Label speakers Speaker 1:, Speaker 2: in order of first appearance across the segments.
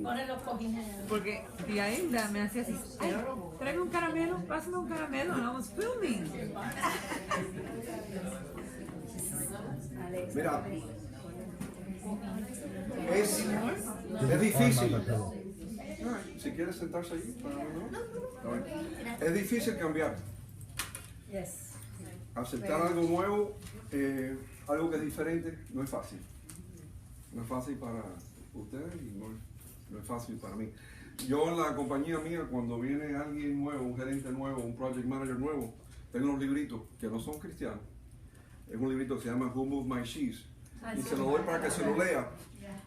Speaker 1: Pone los cojines.
Speaker 2: Porque tía Hilda me hacía así, ay, tráeme un caramelo, pásame un caramelo, and I was filming.
Speaker 3: Mira, es difícil. Si quieres sentarse ahí, es difícil cambiar. Aceptar algo nuevo, algo que es diferente, no es fácil. No es fácil para ustedes y no es fácil para mí. Yo en la compañía mía, cuando viene alguien nuevo, un gerente nuevo, un project manager nuevo, tengo unos libritos que no son cristianos. Es un librito que se llama Who Moved My Cheese. Y se lo doy para que se lo lea.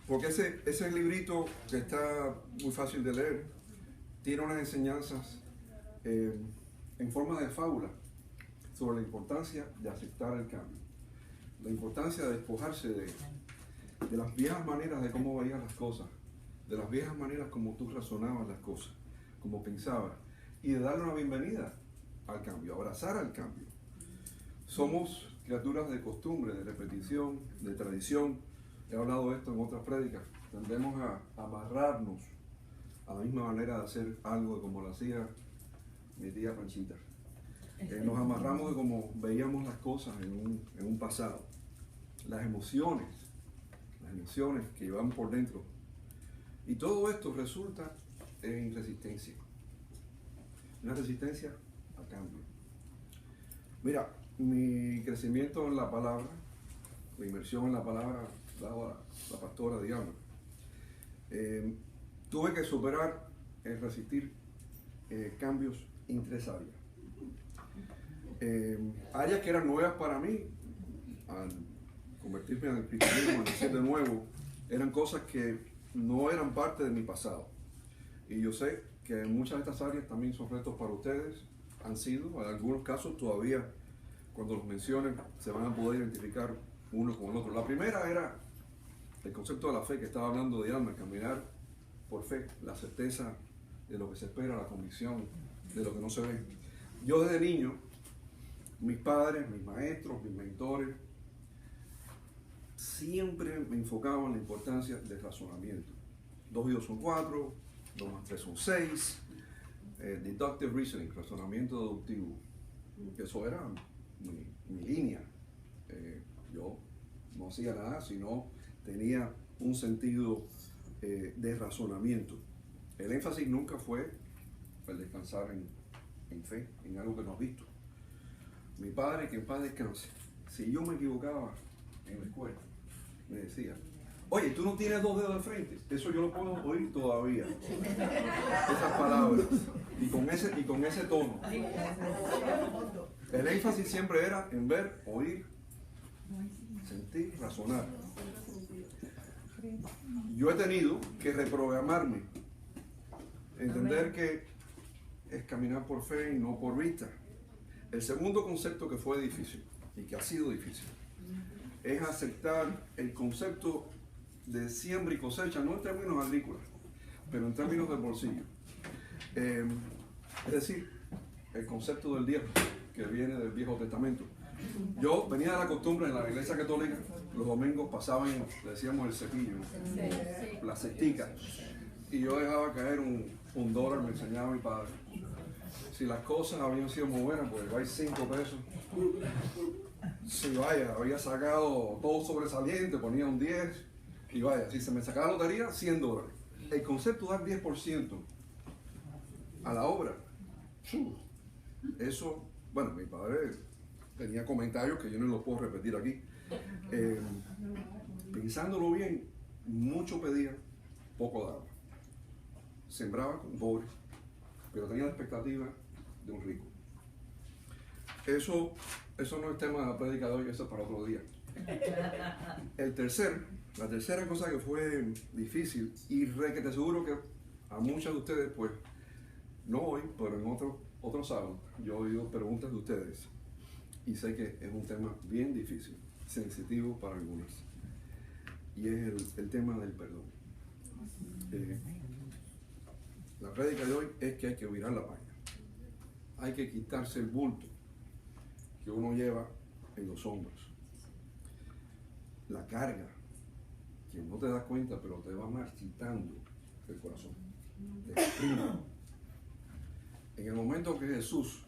Speaker 3: Porque ese librito, que está muy fácil de leer, tiene unas enseñanzas en forma de fábula sobre la importancia de aceptar el cambio. La importancia de despojarse de las viejas maneras de cómo veías las cosas, de las viejas maneras como tú razonabas las cosas, como pensabas, y de darle una bienvenida al cambio, abrazar al cambio. Somos criaturas de costumbre, de repetición, de tradición. He hablado de esto en otras prédicas. Tendemos a amarrarnos a la misma manera de hacer algo como lo hacía mi tía Panchita. Nos amarramos de cómo veíamos las cosas en un pasado. Las emociones que llevamos por dentro. Y todo esto resulta en resistencia. Una resistencia a cambio. Mira, mi crecimiento en la palabra, la inmersión en la palabra, la pastora Diana, tuve que superar, resistir cambios en 3 áreas. Áreas que eran nuevas para mí, al convertirme en el cristianismo, al nacer de nuevo, eran cosas que no eran parte de mi pasado. Y yo sé que muchas de estas áreas también son retos para ustedes, han sido, en algunos casos todavía, cuando los mencionen, se van a poder identificar uno con el otro. La primera era el concepto de la fe que estaba hablando de Alma, caminar por fe, la certeza de lo que se espera, la convicción de lo que no se ve. Yo desde niño, mis padres, mis maestros, mis mentores, siempre me enfocaban en la importancia del razonamiento. 2 y 2 son 4, 2 más 3 son 6, deductive reasoning, razonamiento deductivo. Eso era mi línea. Yo no hacía nada, sino tenía un sentido de razonamiento. El énfasis nunca fue el descansar en fe, en algo que no has visto. Mi padre, que en paz descanse, si yo me equivocaba en la escuela, me decía, oye, tú no tienes 2 dedos de frente. Eso yo lo puedo oír todavía. Esas palabras. Y con ese tono. El énfasis siempre era en ver, oír, sentir, razonar. Yo he tenido que reprogramarme, entender que es caminar por fe y no por vista. El segundo concepto que fue difícil y que ha sido difícil es aceptar el concepto de siembra y cosecha, no en términos agrícolas, pero en términos del bolsillo. Es decir, el concepto del diezmo, que viene del Viejo Testamento. Yo venía de la costumbre en la iglesia católica, los domingos pasaban, le decíamos el cepillo, la cestica, y yo dejaba caer un dólar, me enseñaba mi padre. Si las cosas habían sido muy buenas, pues hay 5 pesos. Si vaya, había sacado todo sobresaliente, ponía un 10, y vaya, si se me sacaba la lotería, $100. El concepto de dar 10% a la obra, eso, bueno, mi padre tenía comentarios que yo no los puedo repetir aquí. Pensándolo bien, mucho pedía, poco daba. Sembraba con pobre, pero tenía la expectativa de un rico. Eso no es tema de la prédica de hoy, eso es para otro día. La tercera cosa que fue difícil, y que te aseguro que a muchos de ustedes, pues, no hoy, pero en otro sábado, yo he oído preguntas de ustedes, y sé que es un tema bien difícil, sensitivo para algunas, y es el tema del perdón. La prédica de hoy es que hay que virar la página. Hay que quitarse el bulto que uno lleva en los hombros. La carga, que no te das cuenta, pero te va marchitando el corazón. Te exprime. En el momento que Jesús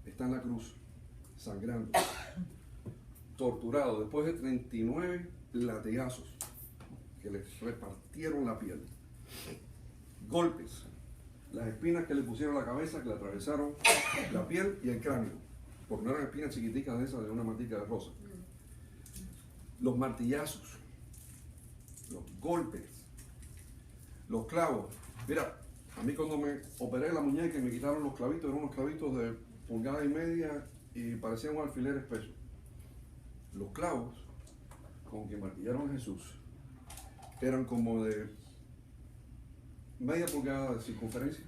Speaker 3: está en la cruz, sangrando, torturado, después de 39 latigazos que le repartieron la piel, golpes, las espinas que le pusieron a la cabeza, que le atravesaron la piel y el cráneo, porque no eran espinas chiquiticas de esas de una matica de rosa. Los martillazos, los golpes, los clavos. Mira, a mí cuando me operé la muñeca y me quitaron los clavitos, eran unos clavitos de 1,5 pulgadas y parecían un alfiler espeso. Los clavos con que martillaron a Jesús eran como de media pulgada de circunferencia,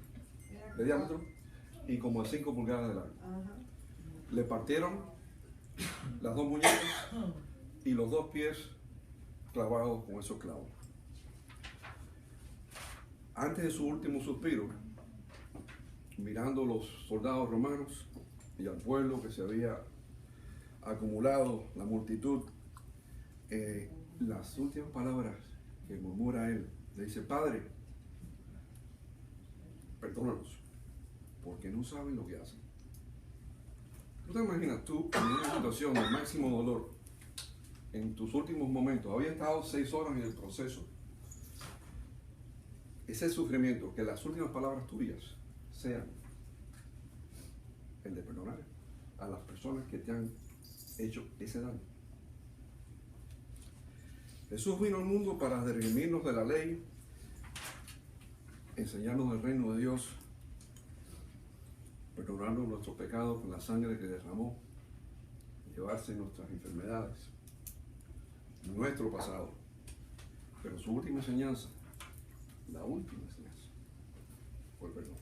Speaker 3: de diámetro, y como de 5 pulgadas de largo. Le partieron las dos muñecas y los dos pies clavados con esos clavos. Antes de su último suspiro, mirando a los soldados romanos y al pueblo que se había acumulado, la multitud, las últimas palabras que murmura él, le dice: Padre, perdónalos, porque no saben lo que hacen. ¿Tú te imaginas tú en una situación de máximo dolor, en tus últimos momentos, había estado 6 horas en el proceso, ese sufrimiento, que las últimas palabras tuyas sean el de perdonar a las personas que te han hecho ese daño? Jesús vino al mundo para redimirnos de la ley, enseñarnos el reino de Dios, perdonarnos nuestros pecados con la sangre que derramó, llevarse nuestras enfermedades, nuestro pasado. Pero su última enseñanza, la última enseñanza, fue el perdón.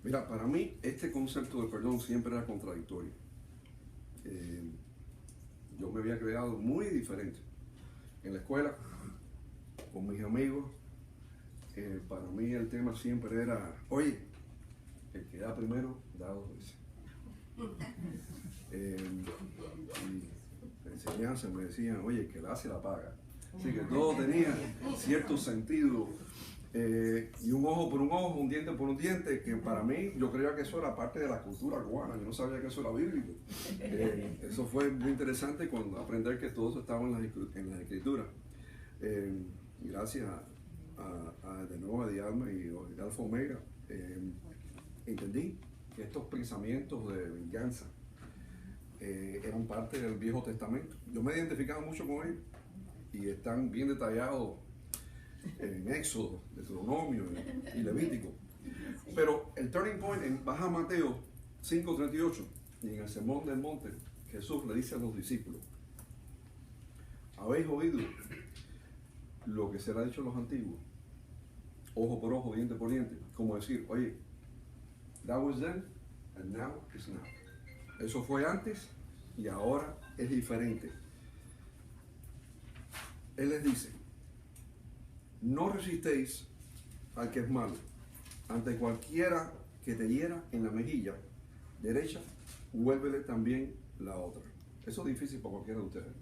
Speaker 3: Mira, para mí este concepto de perdón siempre era contradictorio. Yo me había creado muy diferente. En la escuela, con mis amigos, para mí el tema siempre era: oye, el que da primero, da 2 veces. Y la enseñanza me decían: oye, el que la hace la paga. Así que todo tenía cierto sentido. Y un ojo por un ojo, un diente por un diente, que para mí, yo creía que eso era parte de la cultura cubana, yo no sabía que eso era bíblico. Eso fue muy interesante cuando aprender que todo eso estaba en las escrituras. Gracias de nuevo a Dialma y Alfa Omega, entendí que estos pensamientos de venganza eran parte del Viejo Testamento. Yo me identificaba mucho con ellos y están bien detallados en Éxodo, Deuteronomio y Levítico. Pero el turning point baja Mateo 5:38, y en el Sermón del Monte Jesús le dice a los discípulos: habéis oído lo que se le ha dicho a los antiguos, ojo por ojo, diente por diente. Como decir: oye, that was then and now is now. Eso fue antes y ahora es diferente. Él les dice: no resistéis al que es malo. Ante cualquiera que te hiera en la mejilla derecha, vuélvele también la otra. Eso es difícil para cualquiera de ustedes.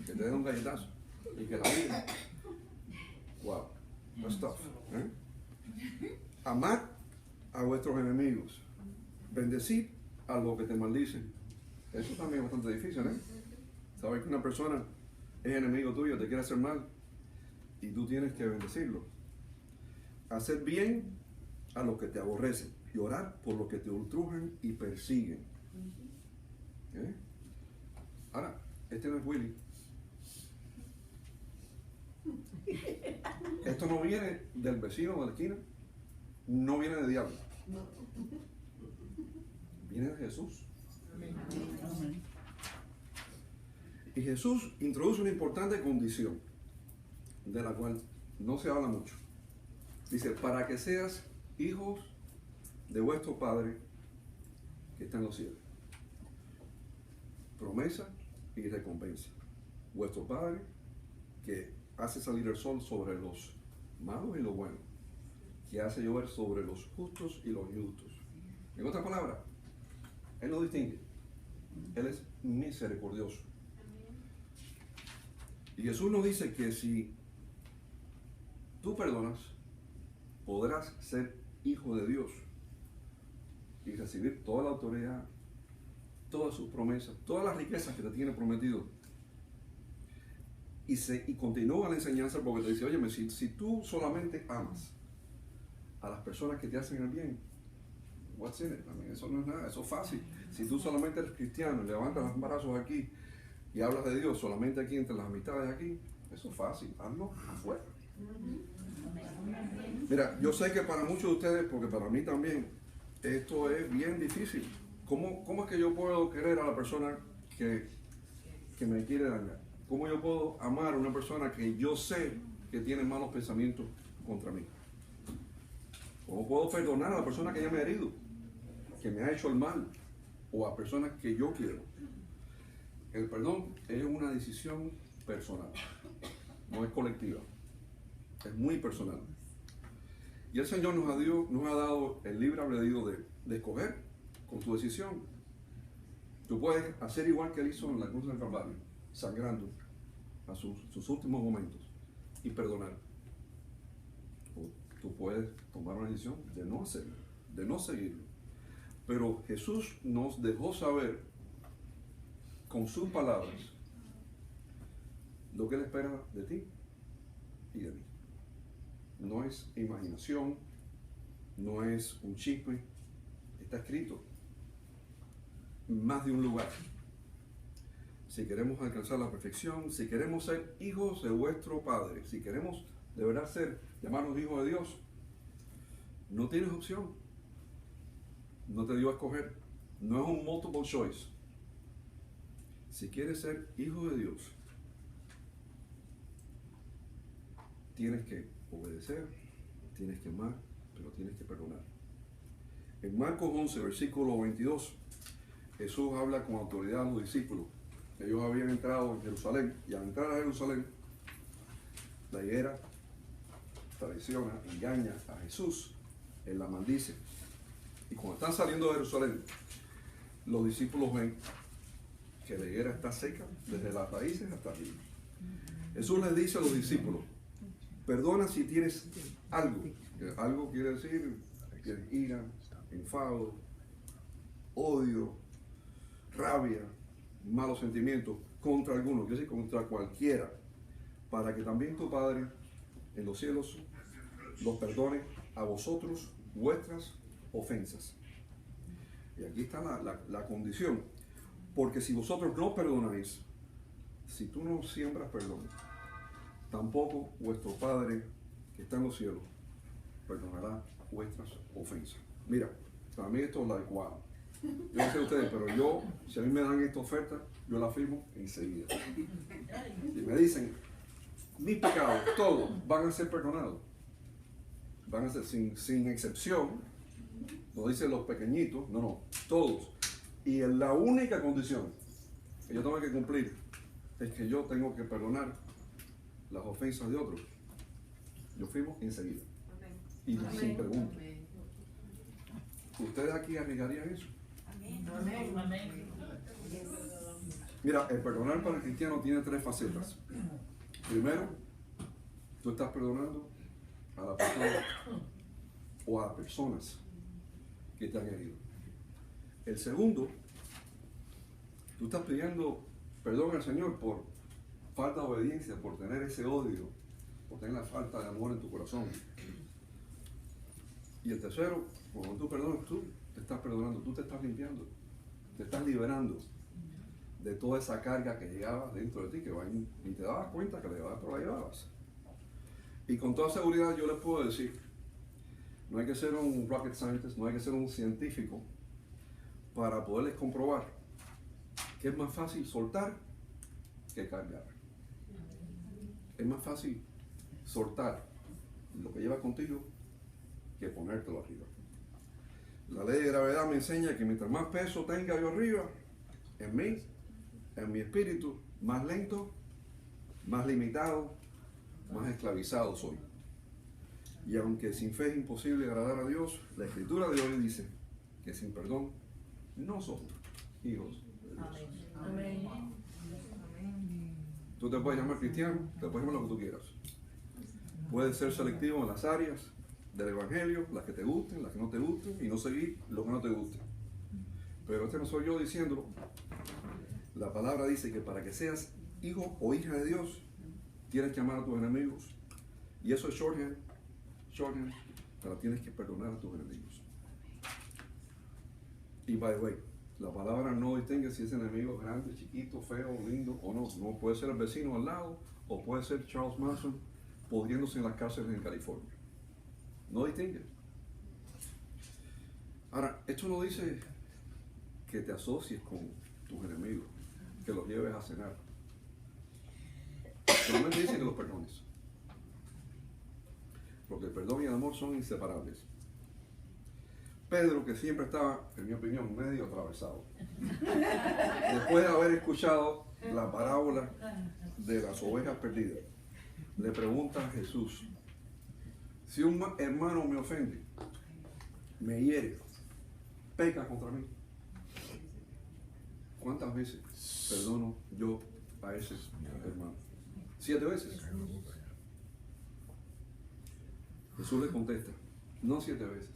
Speaker 3: Que te den un galletazo y que la miren. Wow, that's tough. Amad a vuestros enemigos. Bendecid a los que te maldicen. Eso también es bastante difícil, ¿eh? Saber que una persona es enemigo tuyo, te quiere hacer mal, y tú tienes que bendecirlo. Hacer bien a los que te aborrecen y orar por los que te ultrajan y persiguen. Ahora, este no es Willy. Esto no viene del vecino de la esquina, no viene de diablo, viene de Jesús. Y Jesús introduce una importante condición de la cual no se habla mucho. Dice: para que seas hijos de vuestro Padre que está en los cielos. Promesa y recompensa. Vuestro Padre que hace salir el sol sobre los malos y los buenos, que hace llover sobre los justos y los injustos. En otras palabras, Él no distingue. Él es misericordioso. Y Jesús nos dice que si tú perdonas, podrás ser hijo de Dios y recibir toda la autoridad, todas sus promesas, todas las riquezas que te tiene prometido. Y continúa la enseñanza porque te dice, oye, si tú solamente amas a las personas que te hacen el bien, what's in it? I mean, eso no es nada, eso es fácil. Si tú solamente eres cristiano y levantas los brazos aquí y hablas de Dios solamente aquí entre las amistades aquí, eso es fácil, hazlo afuera. Mira, yo sé que para muchos de ustedes, porque para mí también, esto es bien difícil. ¿Cómo es que yo puedo querer a la persona que me quiere dañar? ¿Cómo yo puedo amar a una persona que yo sé que tiene malos pensamientos contra mí? ¿Cómo puedo perdonar a la persona que ya me ha herido, que me ha hecho el mal, o a personas que yo quiero? El perdón es una decisión personal, no es colectiva, es muy personal. Y el Señor nos ha dado el libre albedrío de escoger con tu decisión. Tú puedes hacer igual que Él hizo en la cruz del Calvario, sangrando a sus últimos momentos y perdonar. O tú puedes tomar una decisión de no hacerlo, de no seguirlo. Pero Jesús nos dejó saber con sus palabras lo que Él espera de ti y de mí. No es imaginación, no es un chisme, está escrito en más de un lugar. Si queremos alcanzar la perfección, si queremos ser hijos de vuestro Padre, si queremos de verdad llamarnos hijos de Dios, no tienes opción. No te dio a escoger. No es un multiple choice. Si quieres ser hijo de Dios, tienes que obedecer, tienes que amar, pero tienes que perdonar. En Marcos 11, versículo 22, Jesús habla con autoridad a los discípulos. Ellos habían entrado en Jerusalén, y al entrar a Jerusalén, la higuera traiciona, engaña a Jesús, Él la maldice. Y cuando están saliendo de Jerusalén, los discípulos ven que la higuera está seca desde las raíces hasta arriba. Jesús les dice a los discípulos, perdona si tienes algo. Algo quiere decir ira, enfado, odio, rabia, malos sentimientos contra alguno, quiere decir contra cualquiera, para que también tu Padre en los cielos los perdone a vosotros vuestras ofensas. Y aquí está la condición, porque si vosotros no perdonáis, si tú no siembras perdón, tampoco vuestro Padre que está en los cielos perdonará vuestras ofensas. Mira, para mí esto es la wow. Yo no sé ustedes, pero si a mí me dan esta oferta, yo la firmo enseguida. Y me dicen, mis pecados, todos van a ser perdonados. Van a ser sin excepción. No dicen los pequeñitos, no, todos. Y la única condición que yo tengo que cumplir es que yo tengo que perdonar las ofensas de otros. Yo firmo enseguida. Y sin pregunta. ¿Ustedes aquí arriesgarían eso?
Speaker 1: Amén.
Speaker 3: Mira, el perdonar para el cristiano tiene tres facetas. Primero, tú estás perdonando a la persona o a personas que te han herido. El segundo, tú estás pidiendo perdón al Señor por falta de obediencia, por tener ese odio, por tener la falta de amor en tu corazón. Y el tercero, cuando tú perdonas, tú te estás perdonando, tú te estás limpiando, te estás liberando de toda esa carga que llegaba dentro de ti, que ni te dabas cuenta que la llevabas, pero la llevabas. Y con toda seguridad yo les puedo decir, no hay que ser un rocket scientist, no hay que ser un científico para poderles comprobar que es más fácil soltar que cargar. Es más fácil soltar lo que llevas contigo que ponértelo arriba. La ley de gravedad me enseña que mientras más peso tenga yo arriba, en mi espíritu, más lento, más limitado, más esclavizado soy. Y aunque sin fe es imposible agradar a Dios, la Escritura de hoy dice que sin perdón no somos hijos de Dios.
Speaker 1: Amén.
Speaker 3: Tú te puedes llamar cristiano, te puedes llamar lo que tú quieras. Puedes ser selectivo en las áreas del Evangelio, las que te gusten, las que no te gusten, y no seguir lo que no te guste. Pero este no soy yo diciéndolo. La palabra dice que para que seas hijo o hija de Dios, tienes que amar a tus enemigos. Y eso es shorthand, pero tienes que perdonar a tus enemigos. Y by the way, la palabra no distingue si ese enemigo es grande, chiquito, feo, lindo o no. No puede ser el vecino al lado o puede ser Charles Manson pudriéndose en las cárceles en California. No distingue. Ahora, esto no dice que te asocies con tus enemigos, que los lleves a cenar. Solamente dice que los perdones. Porque el perdón y el amor son inseparables. Pedro, que siempre estaba, en mi opinión, medio atravesado, después de haber escuchado la parábola de las ovejas perdidas, le pregunta a Jesús: si un hermano me ofende, me hiere, peca contra mí, ¿cuántas veces perdono yo a ese hermano? 7 veces. Jesús le contesta: no 7 veces,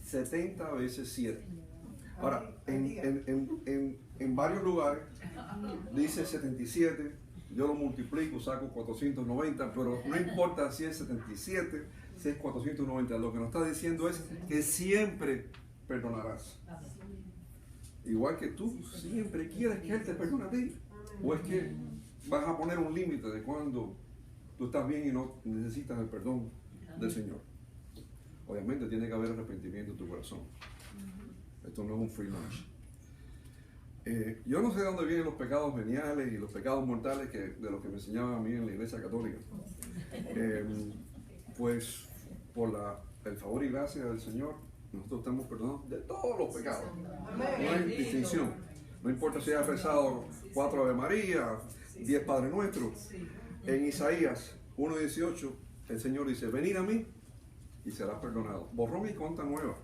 Speaker 3: 70 veces 7. Ahora, en varios lugares dice 77, yo lo multiplico, saco 490, pero no importa si es 77, si es 490, lo que nos está diciendo es que siempre perdonarás. Igual que tú siempre quieres que Él te perdone a ti, o es que vas a poner un límite de cuando tú estás bien y no necesitas el perdón del Señor. Obviamente tiene que haber arrepentimiento en tu corazón. Esto no es un free lunch. Yo no sé de dónde vienen los pecados veniales y los pecados mortales de los que me enseñaban a mí en la iglesia católica. Pues por el favor y gracia del Señor, nosotros estamos perdonados de todos los pecados. No hay distinción. No importa si has rezado 4 Ave María, 10 Padre Nuestro. En Isaías 1:18, el Señor dice: venid a mí y serás perdonado. Borrón y cuenta nueva.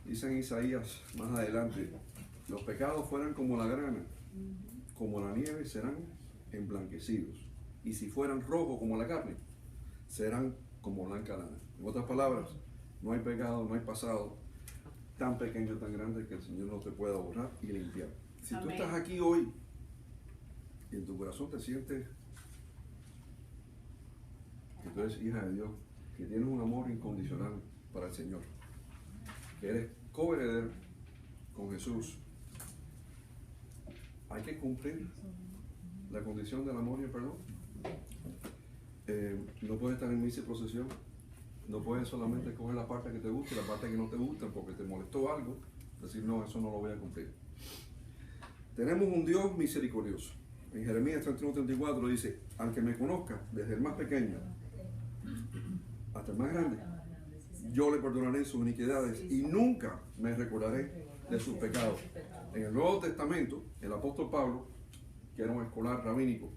Speaker 3: Dice en Isaías más adelante: los pecados fueran como la grana, como la nieve serán emblanquecidos. Y si fueran rojos como la carne, serán como blanca lana. En otras palabras, no hay pecado, no hay pasado tan pequeño, tan grande que el Señor no te pueda borrar y limpiar. Si tú estás aquí hoy y en tu corazón te sientes que tú eres hija de Dios, que tienes un amor incondicional para el Señor, que eres coheredero con Jesús, hay que cumplir la condición del amor y el perdón. No puedes estar en misa y procesión, no puedes solamente coger la parte que te gusta y la parte que no te gusta porque te molestó algo, decir no, eso no lo voy a cumplir. Tenemos un Dios misericordioso. En Jeremías 31:34 dice: al que me conozca, desde el más pequeño hasta el más grande, yo le perdonaré sus iniquidades y nunca me recordaré de sus pecados. En el Nuevo Testamento, el apóstol Pablo, que era un escolar rabínico,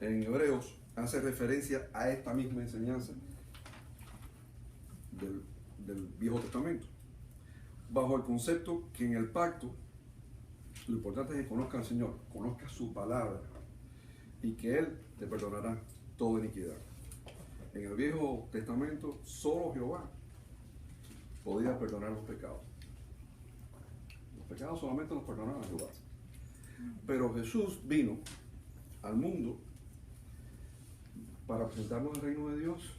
Speaker 3: en Hebreos hace referencia a esta misma enseñanza del Viejo Testamento, bajo el concepto que en el pacto lo importante es que conozca al Señor, conozca su palabra y que Él te perdonará toda iniquidad. En el Viejo Testamento solo Jehová podía perdonar los pecados. Los pecados solamente los perdonaba Jehová. Pero Jesús vino al mundo para presentarnos el reino de Dios,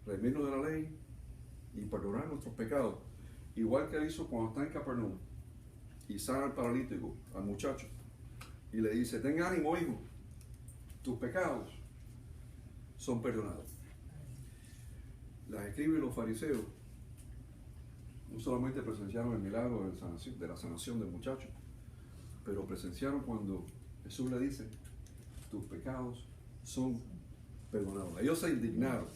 Speaker 3: redimirnos de la ley y perdonar nuestros pecados, igual que Él hizo cuando está en Capernaum y sana al paralítico, al muchacho, y le dice: ten ánimo, hijo, tus pecados son perdonados. Las escribas y los fariseos no solamente presenciaron el milagro de la sanación del muchacho, pero presenciaron cuando Jesús le dice: tus pecados son perdonados. Ellos se indignaron.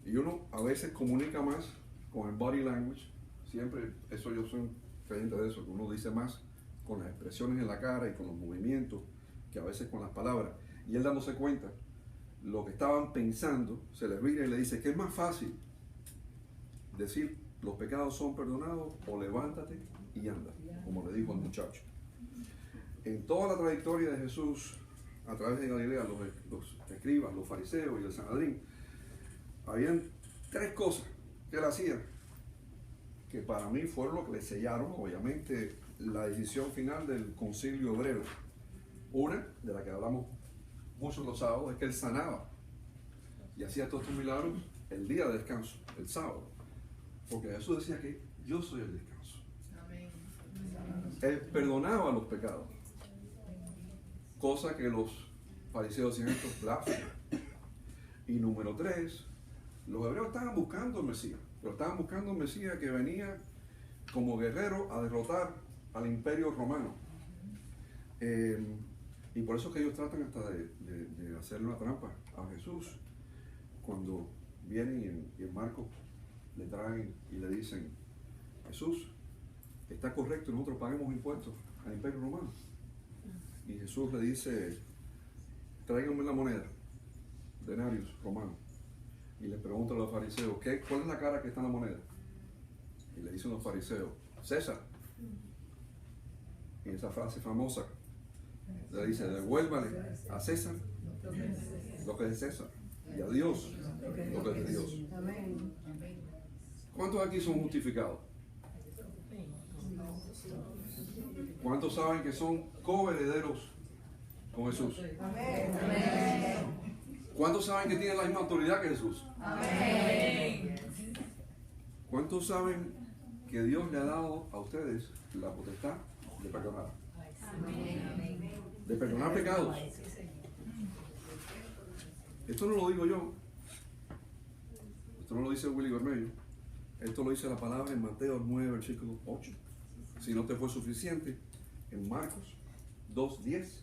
Speaker 3: Y uno a veces comunica más con el body language. Siempre, eso yo soy creyente de eso, que uno dice más con las expresiones en la cara y con los movimientos que a veces con las palabras. Y él, dándose cuenta lo que estaban pensando, se les vira y le dice: ¿qué es más fácil? Decir los pecados son perdonados o levántate y anda, como le dijo al muchacho. En toda la trayectoria de Jesús a través de Galilea, los escribas, los fariseos y el Sanedrín, habían 3 cosas que él hacía, que para mí fueron lo que le sellaron, obviamente, la decisión final del concilio obrero. Una, de la que hablamos muchos los sábados, es que él sanaba y hacía todos estos milagros el día de descanso, el sábado, porque Jesús decía que yo soy el descanso. Él perdonaba los pecados, cosa que los fariseos decían esto es blasfemo. Y número 3, los hebreos estaban buscando al Mesías, pero estaban buscando un Mesías que venía como guerrero a derrotar al imperio romano. Y por eso que ellos tratan hasta de hacerle una trampa a Jesús. Cuando vienen y en Marcos le traen y le dicen, Jesús, está correcto, nosotros paguemos impuestos al imperio romano. Y Jesús le dice, tráiganme la moneda, denarios romanos. Y le pregunta a los fariseos, ¿cuál es la cara que está en la moneda? Y le dicen los fariseos, César. Y esa frase famosa le dice, devuélvale a César lo que es de César y a Dios lo que es de Dios. ¿Cuántos aquí son justificados? ¿Cuántos saben que son coherederos con Jesús? ¿Cuántos saben que tienen la misma autoridad que Jesús? ¿Cuántos saben que Dios le ha dado a ustedes la potestad de perdonar? De perdonar pecados. Esto no lo digo yo. Esto no lo dice Willy Bermello. Esto lo dice la palabra en Mateo 9, versículo 8. Si no te fue suficiente, en Marcos 2:10,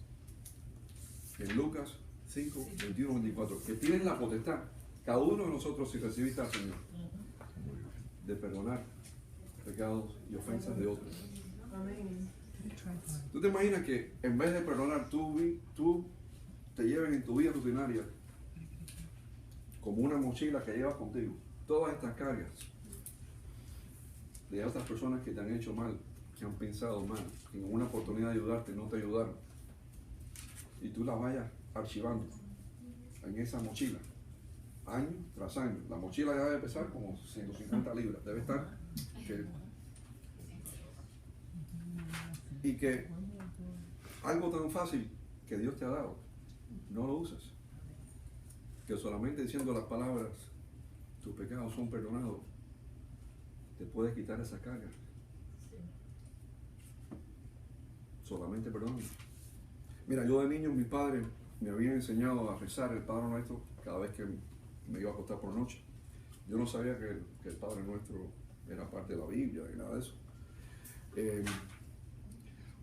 Speaker 3: en Lucas 5, 21, 24, que tienen la potestad, cada uno de nosotros, si recibiste al Señor, de perdonar pecados y ofensas de otros. ¿Tú te imaginas que en vez de perdonar, tú te lleves en tu vida rutinaria como una mochila que llevas contigo todas estas cargas de otras personas que te han hecho mal, que han pensado mal, que en una oportunidad de ayudarte no te ayudaron, y tú las vayas archivando en esa mochila año tras año? La mochila ya debe pesar como 150 libras, debe estar y que algo tan fácil que Dios te ha dado no lo usas, que solamente diciendo las palabras tus pecados son perdonados te puedes quitar esa carga. Solamente perdón. Mira, yo de niño mis padres me habían enseñado a rezar el Padre Nuestro cada vez que me iba a acostar por la noche. Yo no sabía que el Padre Nuestro era parte de la Biblia y nada de eso.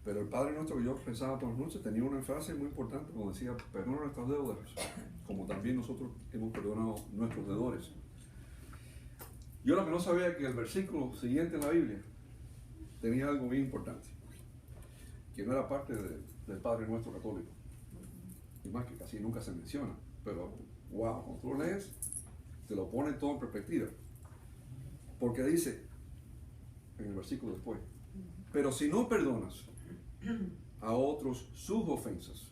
Speaker 3: Pero el Padre Nuestro que yo rezaba por la noche tenía una frase muy importante cuando decía, perdona nuestras deudas, como también nosotros hemos perdonado nuestros deudores. Yo lo que no sabía es que el versículo siguiente en la Biblia tenía algo muy importante, que no era parte del Padre Nuestro católico. Y más que casi nunca se menciona, pero wow, cuando tú lo lees, te lo pone todo en perspectiva. Porque dice, en el versículo después, pero si no perdonas a otros sus ofensas,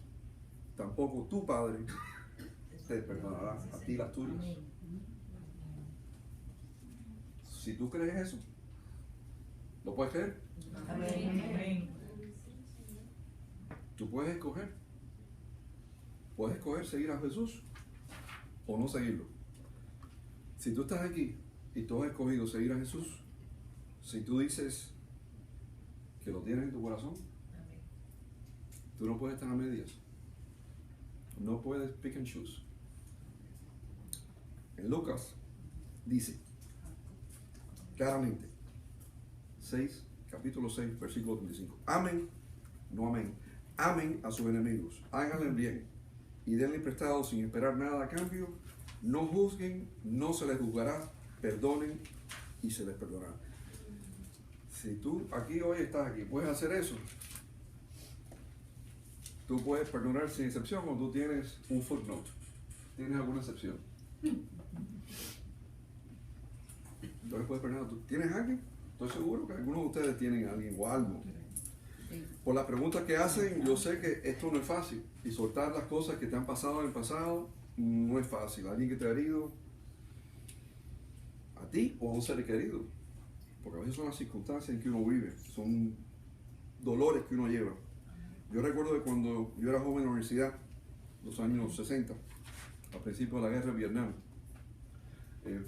Speaker 3: tampoco tu Padre te perdonará a ti las tuyas. Si tú crees eso, ¿lo puedes creer?
Speaker 1: Amén.
Speaker 3: Tú puedes escoger. Puedes escoger seguir a Jesús o no seguirlo. Si tú estás aquí y tú has escogido seguir a Jesús, si tú dices que lo tienes en tu corazón, tú no puedes estar a medias. No puedes pick and choose. En Lucas dice claramente, capítulo 6, versículo 35. Amen, no amén. Amen a sus enemigos, háganle bien y denle prestado sin esperar nada a cambio. No juzguen, no se les juzgará. Perdonen y se les perdonará. Si tú aquí hoy estás aquí, puedes hacer eso. Tú puedes perdonar sin excepción cuando tú tienes un footnote. ¿Tienes alguna excepción? Entonces puedes perdonar. ¿Tú tienes a alguien? Estoy seguro que algunos de ustedes tienen a alguien o algo. Por las preguntas que hacen, yo sé que esto no es fácil. Y soltar las cosas que te han pasado en el pasado no es fácil. Alguien que te ha herido, a ti o a un ser querido. Porque a veces son las circunstancias en que uno vive, son dolores que uno lleva. Yo recuerdo que cuando yo era joven en la universidad, los años 60, a principios de la guerra de Vietnam,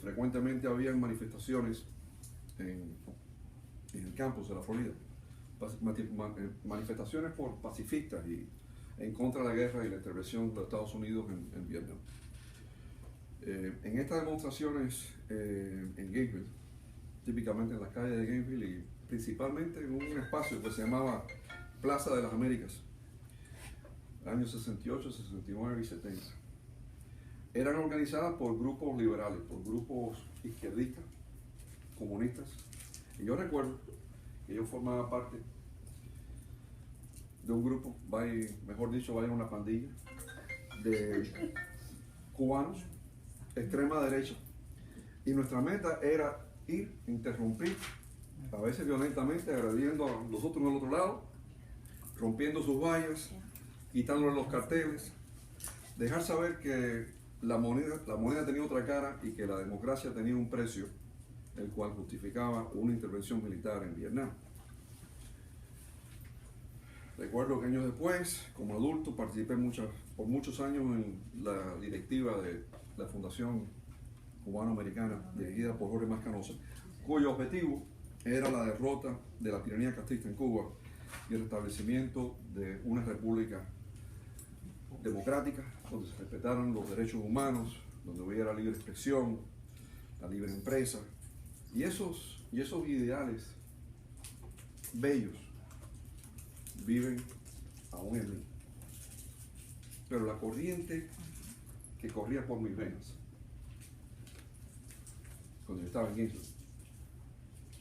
Speaker 3: frecuentemente había manifestaciones en el campus de la Florida. Manifestaciones por pacifistas y en contra de la guerra y la intervención de los Estados Unidos en Vietnam. En estas demostraciones en Gainesville, típicamente en las calles de Gainesville y principalmente en un espacio que se llamaba Plaza de las Américas, años 68, 69 y 70. Eran organizadas por grupos liberales, por grupos izquierdistas, comunistas. Y yo recuerdo que yo formaba parte de un grupo, mejor dicho, una pandilla de cubanos, extrema derecha. Y nuestra meta era ir, interrumpir, a veces violentamente, agrediendo a los otros del otro lado, rompiendo sus vallas, quitándole los carteles, dejar saber que la moneda tenía otra cara y que la democracia tenía un precio, el cual justificaba una intervención militar en Vietnam. Recuerdo que años después, como adulto, participé por muchos años en la directiva de la Fundación Cubano-Americana, dirigida por Jorge Mascanosa, cuyo objetivo era la derrota de la tiranía castrista en Cuba y el establecimiento de una república democrática, donde se respetaran los derechos humanos, donde hubiera libre expresión, la libre empresa, y esos ideales bellos viven aún en mí. Pero la corriente que corría por mis venas, cuando yo estaba en Gainesville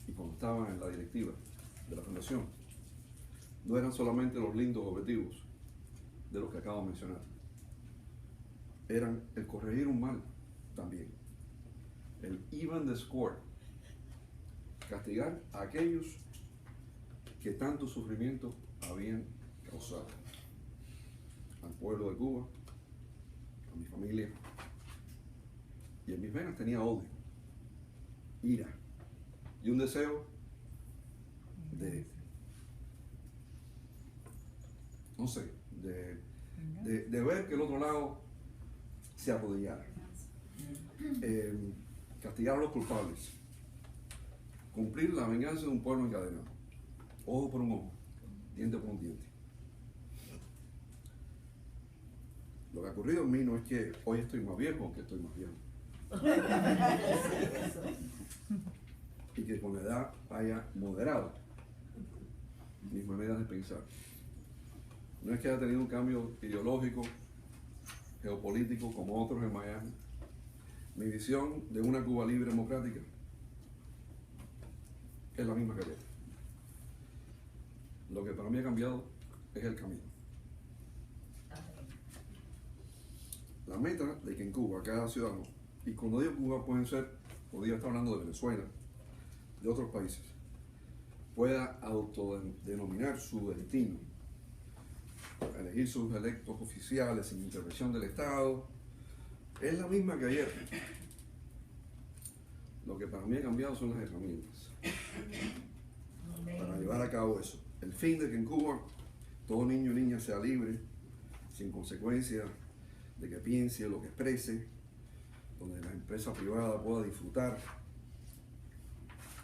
Speaker 3: y cuando estaba en la directiva de la fundación, no eran solamente los lindos objetivos de los que acabo de mencionar, eran el corregir un mal también, el even the score, castigar a aquellos que tanto sufrimiento habían causado al pueblo de Cuba, a mi familia, y en mis venas tenía odio, ira y un deseo de, no sé, de ver que el otro lado se arrodillara, castigar a los culpables, cumplir la venganza de un pueblo encadenado, ojo por un ojo, diente por un diente. Lo que ha ocurrido en mí no es que hoy estoy más viejo que estoy más viejo. Y que con la edad haya moderado mis maneras de pensar. No es que haya tenido un cambio ideológico, geopolítico, como otros en Miami. Mi visión de una Cuba libre democrática es la misma que ayer. Lo que para mí ha cambiado es el camino. La meta de que en Cuba cada ciudadano, y cuando digo Cuba podría estar hablando de Venezuela, de otros países, pueda autodenominar su destino, elegir sus electos oficiales sin intervención del Estado, es la misma que ayer. Lo que para mí ha cambiado son las herramientas para llevar a cabo eso. El fin de que en Cuba todo niño y niña sea libre, sin consecuencia de que piense lo que exprese, donde la empresa privada pueda disfrutar,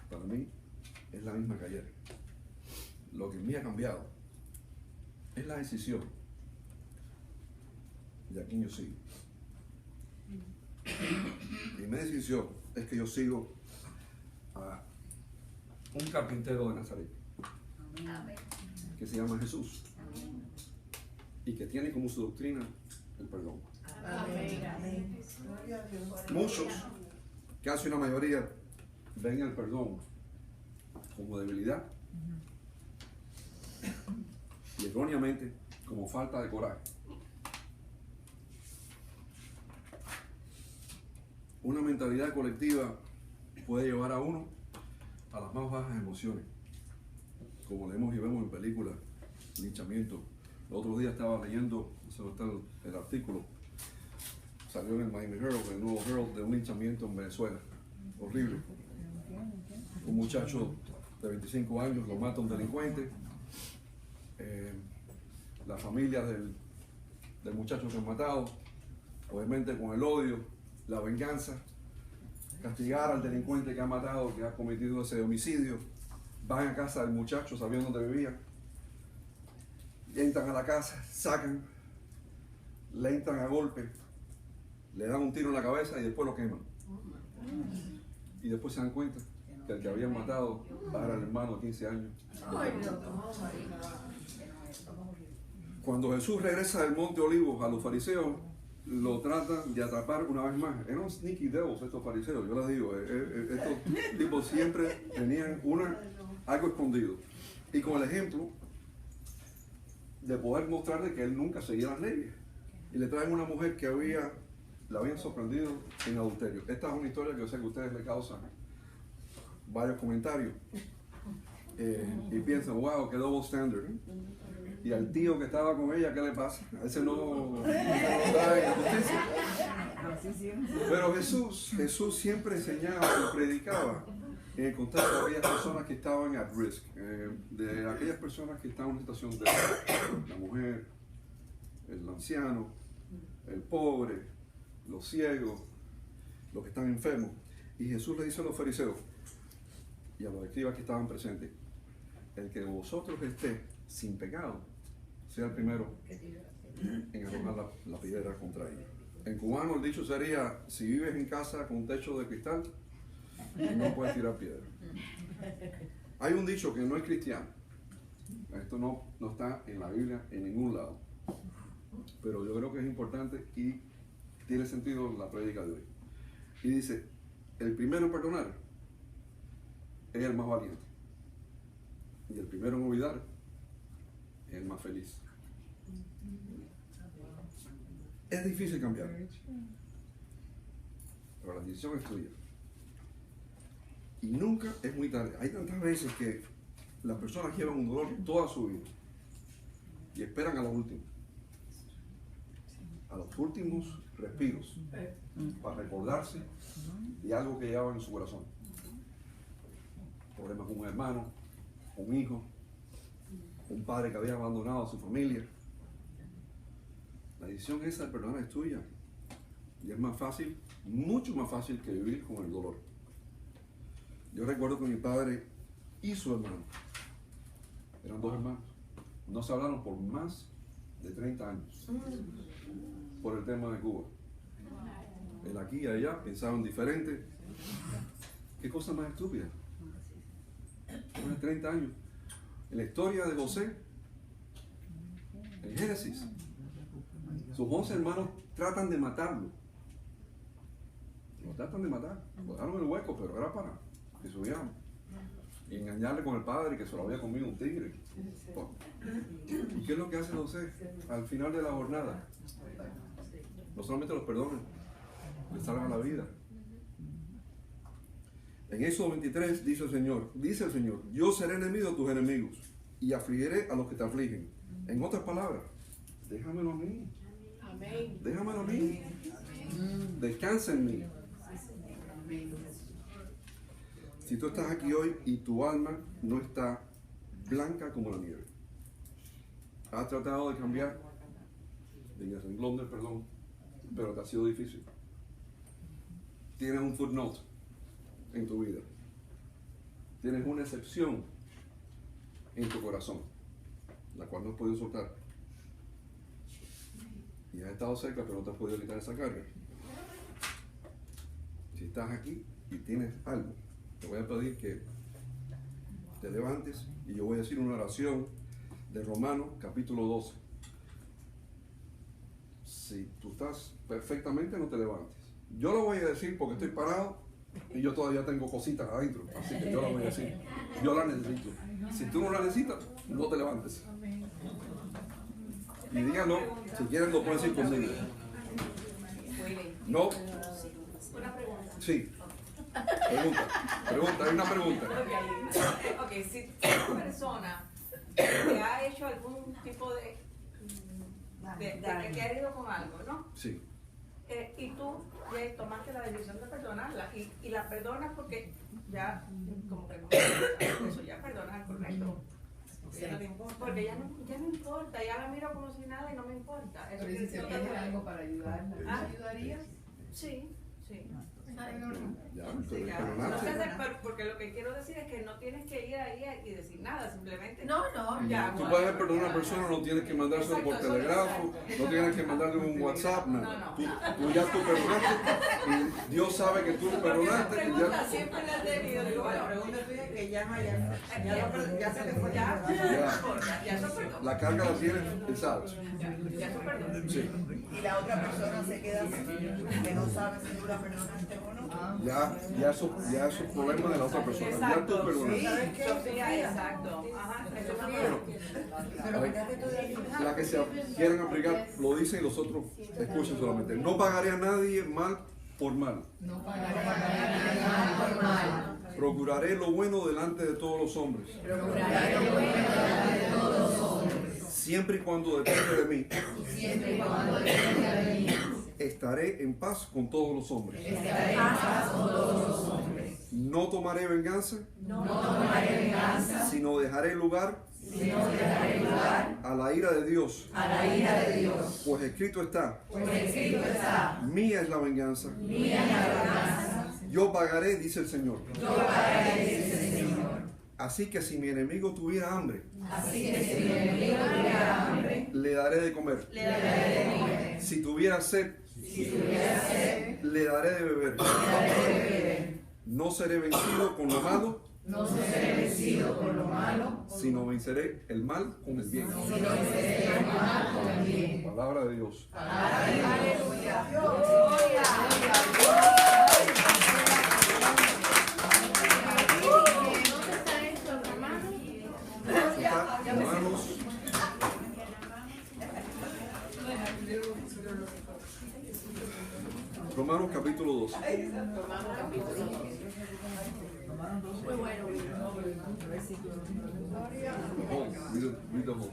Speaker 3: para mí es la misma que ayer. Lo que en mí ha cambiado es la decisión de a quién yo sigo. Y mi decisión es que yo sigo a un carpintero de Nazaret, que se llama Jesús, y que tiene como su doctrina el perdón. Muchos, casi una mayoría, ven el perdón como debilidad y erróneamente como falta de coraje. Una mentalidad colectiva puede llevar a uno a las más bajas emociones, como leemos y vemos en películas, linchamientos, El otro día estaba leyendo, eso está el artículo, salió en el Miami Herald, el nuevo Herald, de un linchamiento en Venezuela. Horrible. Un muchacho de 25 años lo mata un delincuente. La familia del muchacho que han matado, obviamente con el odio, la venganza, castigar al delincuente que ha matado, que ha cometido ese homicidio. Van a casa del muchacho sabiendo dónde vivía, entran a la casa, sacan, le entran a golpe, le dan un tiro en la cabeza y después lo queman. Y después se dan cuenta que el que habían matado era el hermano de 15 años. Cuando Jesús regresa del Monte Olivos a los fariseos, lo tratan de atrapar una vez más. Eran sneaky devils estos fariseos, yo les digo. Estos tipos siempre tenían algo escondido. Y con el ejemplo de poder mostrarle que él nunca seguía las leyes. Y le traen una mujer que la habían sorprendido en adulterio. Esta es una historia que yo sé que a ustedes le causan varios comentarios. Y piensan, wow, qué double standard. Y al tío que estaba con ella, ¿qué le pasa? A ese no da en justicia. Pero Jesús siempre enseñaba y predicaba en el contexto de aquellas personas que estaban at risk, de aquellas personas que estaban en una situación de la mujer, el anciano, el pobre, los ciegos, los que están enfermos. Y Jesús le dice a los fariseos y a los escribas que estaban presentes, el que vosotros esté sin pecado, sea el primero en arrojar la piedra contra ella. En cubano el dicho sería, si vives en casa con un techo de cristal, no puedes tirar piedra. Hay un dicho que no es cristiano. Esto no está en la Biblia en ningún lado. Pero yo creo que es importante y tiene sentido en la prédica de hoy. Y dice, el primero en perdonar es el más valiente. Y el primero en olvidar es el más feliz. Es difícil cambiar. Pero la decisión es tuya. Y nunca es muy tarde. Hay tantas veces que las personas llevan un dolor toda su vida y esperan a lo último. A los últimos respiros para recordarse de algo que llevaban en su corazón. Problemas con un hermano, un hijo, un padre que había abandonado a su familia. La decisión esa de perdonar es tuya. Y es más fácil, mucho más fácil que vivir con el dolor. Yo recuerdo que mi padre y su hermano, eran dos hermanos, no se hablaron por más de 30 años por el tema de Cuba. Él aquí y allá pensaban diferente. ¿Qué cosa más estúpida? Más de 30 años. En la historia de José, en Génesis, sus 11 hermanos tratan de matarlo. Lo tratan de matar. Lo dejaron en el hueco, pero era para que subieran. Y engañarle con el padre que se lo había comido un tigre. ¿Y qué es lo que hace José al final de la jornada? No solamente los perdona, les salva la vida. En Éxodo 23 dice el Señor, yo seré enemigo de tus enemigos y afligiré a los que te afligen. En otras palabras, déjamelo a mí.
Speaker 4: Amén.
Speaker 3: Déjamelo a mí. Descansa en mí. Si tú estás aquí hoy y tu alma no está blanca como la nieve, has tratado de cambiar, de ir a renglón del perdón, pero te ha sido difícil. Tienes un footnote en tu vida. Tienes una excepción en tu corazón, la cual no has podido soltar. Y has estado cerca, pero no te has podido quitar esa carga. Si estás aquí y tienes algo, te voy a pedir que te levantes y yo voy a decir una oración de Romanos capítulo 12. Si tú estás perfectamente, no te levantes. Yo lo voy a decir porque estoy parado y yo todavía tengo cositas adentro, así que yo la voy a decir. Yo la necesito. Si tú no la necesitas, no te levantes. Y díganlo, si quieren lo pueden decir conmigo. No. Sí. Pregunta, hay una pregunta.
Speaker 4: Ok, si una persona te ha hecho algún tipo de de que te ha herido con algo, ¿no?
Speaker 3: Sí.
Speaker 4: Y tú ya tomaste la decisión de perdonarla y la perdonas porque ya, como que no, eso ya perdonas, correcto.
Speaker 5: Ya no te importa.
Speaker 4: Porque ya no importa, ya la miro como si nada y no me importa. Eso
Speaker 5: Pero si se pierde algo para ayudarla, ¿te ayudarías?
Speaker 4: Sí, sí.
Speaker 3: Ya,
Speaker 4: Sí, ya.
Speaker 3: perdonaste.
Speaker 4: Entonces, porque lo que quiero decir es que no tienes que ir ahí y decir nada, simplemente.
Speaker 5: No,
Speaker 4: ya.
Speaker 3: Tú puedes perdonar a una persona, no tienes que mandárselo por
Speaker 4: Exacto,
Speaker 3: telégrafo, no tienes que mandarle un WhatsApp, nada. Tú ya tú perdonaste y Dios sabe que tú
Speaker 4: Porque esa
Speaker 3: perdonaste y
Speaker 4: pregunta
Speaker 3: ya.
Speaker 4: siempre la he tenido. Digo,
Speaker 6: La
Speaker 4: bueno,
Speaker 6: pregunta tuya es que ya no haya, ya se le fue.
Speaker 4: ya eso perdón.
Speaker 3: La carga la tienes, ¿sabes?
Speaker 4: Ya eso perdón.
Speaker 3: Sí.
Speaker 6: Y la otra persona se queda así, que no sabe si tú la perdonaste o no.
Speaker 3: Ya eso es problema de la otra persona. Ya tú perdonaste.
Speaker 6: ¿Sabes qué?
Speaker 4: Sofía, exacto. Ajá, eso es
Speaker 6: Pero fíjate tú de aquí.
Speaker 3: La que se quieren aplicar lo dicen y los otros escuchan solamente. No pagaré a nadie mal por mal.
Speaker 5: No pagaré mal por mal.
Speaker 3: Procuraré lo bueno delante de todos los hombres.
Speaker 5: Procuraré lo bueno delante de todos los hombres.
Speaker 3: Siempre y cuando depende de mí,
Speaker 5: Siempre y cuando dependa de mí.
Speaker 3: estaré en paz con todos los hombres.
Speaker 5: Estaré en paz con todos los hombres.
Speaker 3: No tomaré venganza,
Speaker 5: No tomaré venganza,
Speaker 3: sino dejaré lugar
Speaker 5: sino dejaré lugar
Speaker 3: a la ira de Dios.
Speaker 5: a la ira de Dios.
Speaker 3: Pues escrito está,
Speaker 5: Pues escrito está,
Speaker 3: mía es la venganza.
Speaker 5: mía es la venganza.
Speaker 3: Yo pagaré, dice el Señor.
Speaker 5: Yo pagaré, dice el Señor.
Speaker 3: Así que si mi enemigo tuviera hambre,
Speaker 5: Así que si mi enemigo tuviera hambre,
Speaker 3: le daré de comer.
Speaker 5: le daré de comer.
Speaker 3: Si tuviera sed,
Speaker 5: Si tuviera sed,
Speaker 3: le daré de beber.
Speaker 5: le daré de beber.
Speaker 3: No seré vencido con lo malo,
Speaker 5: No seré vencido por lo malo,
Speaker 3: sino venceré el mal con el bien.
Speaker 5: sino venceré el mal con el bien.
Speaker 3: Palabra de Dios.
Speaker 5: Aleluya.
Speaker 3: Romanos, Romanos capítulo 2. Read the whole.